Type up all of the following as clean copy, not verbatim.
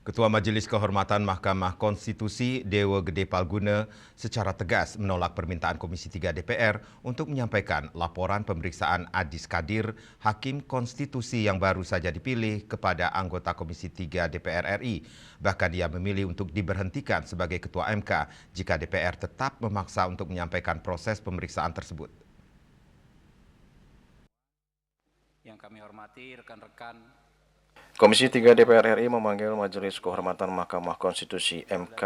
Ketua Majelis Kehormatan Mahkamah Konstitusi Dewa Gede Palguna secara tegas menolak permintaan Komisi 3 DPR untuk menyampaikan laporan pemeriksaan Adis Kadir, Hakim Konstitusi yang baru saja dipilih kepada anggota Komisi 3 DPR RI. Bahkan ia memilih untuk diberhentikan sebagai Ketua MK jika DPR tetap memaksa untuk menyampaikan proses pemeriksaan tersebut. Yang kami hormati rekan-rekan Komisi 3 DPR RI memanggil Majelis Kehormatan Mahkamah Konstitusi (MK)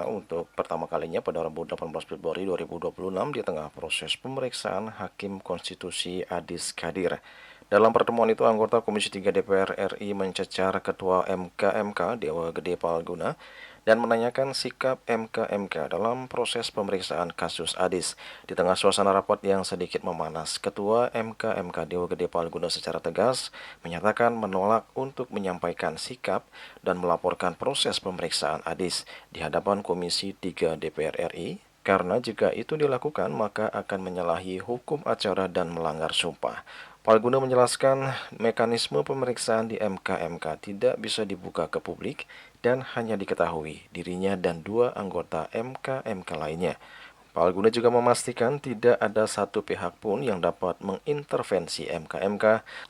untuk pertama kalinya pada Rabu 18 Februari 2026 di tengah proses pemeriksaan Hakim Konstitusi Adis Kadir. Dalam pertemuan itu, anggota Komisi 3 DPR RI mencecar Ketua MK Dewa Gede Palguna dan menanyakan sikap MK dalam proses pemeriksaan kasus Adis. Di tengah suasana rapat yang sedikit memanas, Ketua MK Dewa Gede Palguna secara tegas menyatakan menolak untuk menyampaikan sikap dan melaporkan proses pemeriksaan Adis di hadapan Komisi 3 DPR RI, karena jika itu dilakukan maka akan menyalahi hukum acara dan melanggar sumpah. Palguna menjelaskan mekanisme pemeriksaan di MK tidak bisa dibuka ke publik dan hanya diketahui dirinya dan dua anggota MK lainnya. Palguna juga memastikan tidak ada satu pihak pun yang dapat mengintervensi MK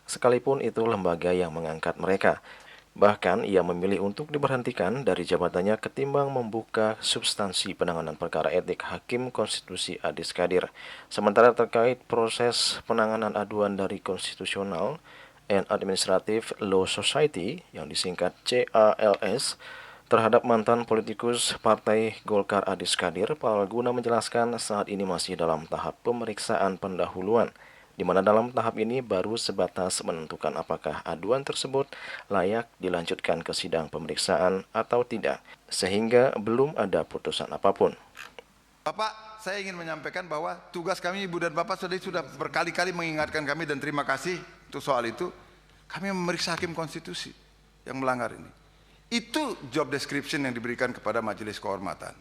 sekalipun itu lembaga yang mengangkat mereka. Bahkan ia memilih untuk diberhentikan dari jabatannya ketimbang membuka substansi penanganan perkara etik Hakim Konstitusi Adis Kadir. Sementara terkait proses penanganan aduan dari Constitutional and Administrative Law Society yang disingkat CALS terhadap mantan politikus Partai Golkar Adis Kadir, Palguna menjelaskan saat ini masih dalam tahap pemeriksaan pendahuluan, di mana dalam tahap ini baru sebatas menentukan apakah aduan tersebut layak dilanjutkan ke sidang pemeriksaan atau tidak, sehingga belum ada putusan apapun. Bapak, saya ingin menyampaikan bahwa tugas kami, Ibu dan Bapak sudah berkali-kali mengingatkan kami dan terima kasih untuk soal itu. Kami memeriksa Hakim Konstitusi yang melanggar ini. Itu job description yang diberikan kepada Majelis Kehormatan.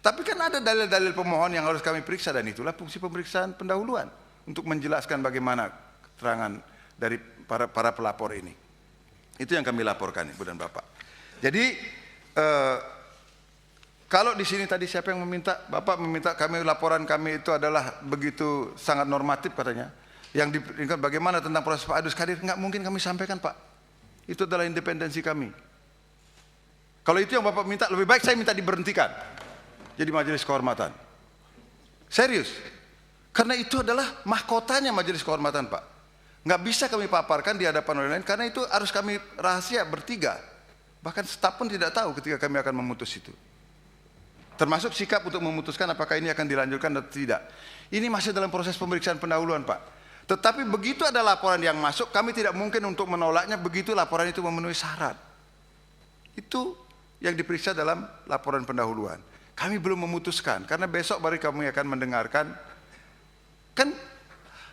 Tapi kan ada dalil-dalil pemohon yang harus kami periksa dan itulah fungsi pemeriksaan pendahuluan untuk menjelaskan bagaimana keterangan dari para pelapor ini. Itu yang kami laporkan, Ibu dan Bapak. Jadi kalau di sini tadi siapa yang meminta, Bapak meminta kami laporan kami itu adalah begitu sangat normatif katanya. Yang diberikan bagaimana tentang proses Pak Adis Kadir, nggak mungkin kami sampaikan, Pak. Itu adalah independensi kami. Kalau itu yang Bapak minta, lebih baik saya minta diberhentikan jadi Majelis Kehormatan. Serius. Karena itu adalah mahkotanya Majelis Kehormatan, Pak. Nggak bisa kami paparkan di hadapan orang lain, karena itu harus kami rahasia bertiga. Bahkan staf pun tidak tahu ketika kami akan memutus itu. Termasuk sikap untuk memutuskan apakah ini akan dilanjutkan atau tidak. Ini masih dalam proses pemeriksaan pendahuluan, Pak. Tetapi begitu ada laporan yang masuk, kami tidak mungkin untuk menolaknya begitu laporan itu memenuhi syarat. Itu yang diperiksa dalam laporan pendahuluan. Kami belum memutuskan, karena besok baru kami akan mendengarkan. Kan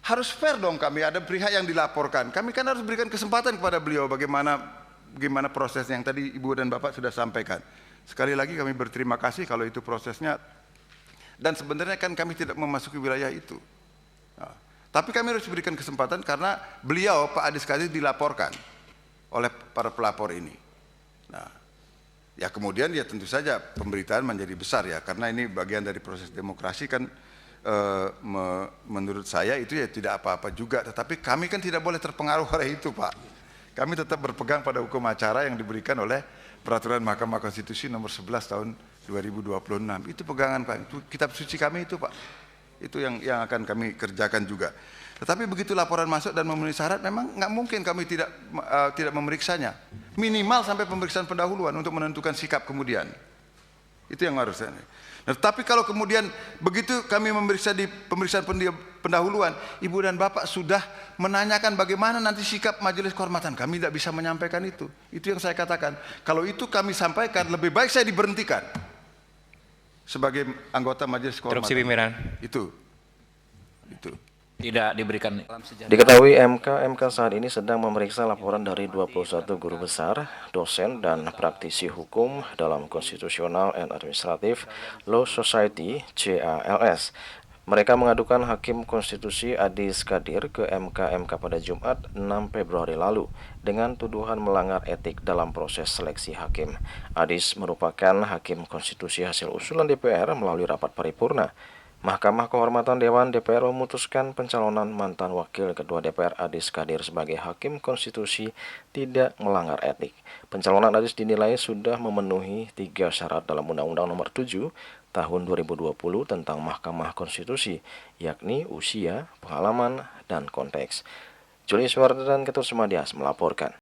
harus fair dong, kami ada pihak yang dilaporkan. Kami kan harus berikan kesempatan kepada beliau bagaimana prosesnya yang tadi Ibu dan Bapak sudah sampaikan. Sekali lagi kami berterima kasih kalau itu prosesnya. Dan sebenarnya kan kami tidak memasuki wilayah itu. Nah, tapi kami harus berikan kesempatan karena beliau, Pak Adis Kadir, dilaporkan oleh para pelapor ini. Nah, ya kemudian ya tentu saja pemberitaan menjadi besar ya, karena ini bagian dari proses demokrasi kan. Menurut saya itu ya tidak apa-apa juga, tetapi kami kan tidak boleh terpengaruh oleh itu, Pak. Kami tetap berpegang pada hukum acara yang diberikan oleh Peraturan Mahkamah Konstitusi nomor 11 tahun 2026. Itu pegangan Pak, itu kitab suci kami itu, Pak. Itu yang akan kami kerjakan juga. Tetapi begitu laporan masuk dan memenuhi syarat, memang nggak mungkin kami tidak memeriksanya. Minimal sampai pemeriksaan pendahuluan untuk menentukan sikap kemudian. Itu yang harus. Nah, tapi kalau kemudian begitu kami memeriksa di pemeriksaan pendahuluan, Ibu dan Bapak sudah menanyakan bagaimana nanti sikap Majelis Kehormatan, kami tidak bisa menyampaikan itu. Itu yang saya katakan. Kalau itu kami sampaikan, lebih baik saya diberhentikan sebagai anggota Majelis Kehormatan. Interupsi pimpinan. Itu. tidak diberikan dalam sejarah. Diketahui MK saat ini sedang memeriksa laporan dari 21 guru besar, dosen, dan praktisi hukum dalam Constitutional and Administrative Law Society (CALS). Mereka mengadukan Hakim Konstitusi Adis Kadir ke MK pada Jumat 6 Februari lalu dengan tuduhan melanggar etik dalam proses seleksi hakim. Adis merupakan Hakim Konstitusi hasil usulan DPR melalui rapat paripurna. Mahkamah Kehormatan Dewan DPR memutuskan pencalonan mantan Wakil Ketua DPR Adis Kadir sebagai Hakim Konstitusi tidak melanggar etik. Pencalonan Adis dinilai sudah memenuhi 3 syarat dalam Undang-Undang Nomor 7 Tahun 2020 tentang Mahkamah Konstitusi, yakni usia, pengalaman, dan konteks. Julius Wardan Ketut Sumadias melaporkan.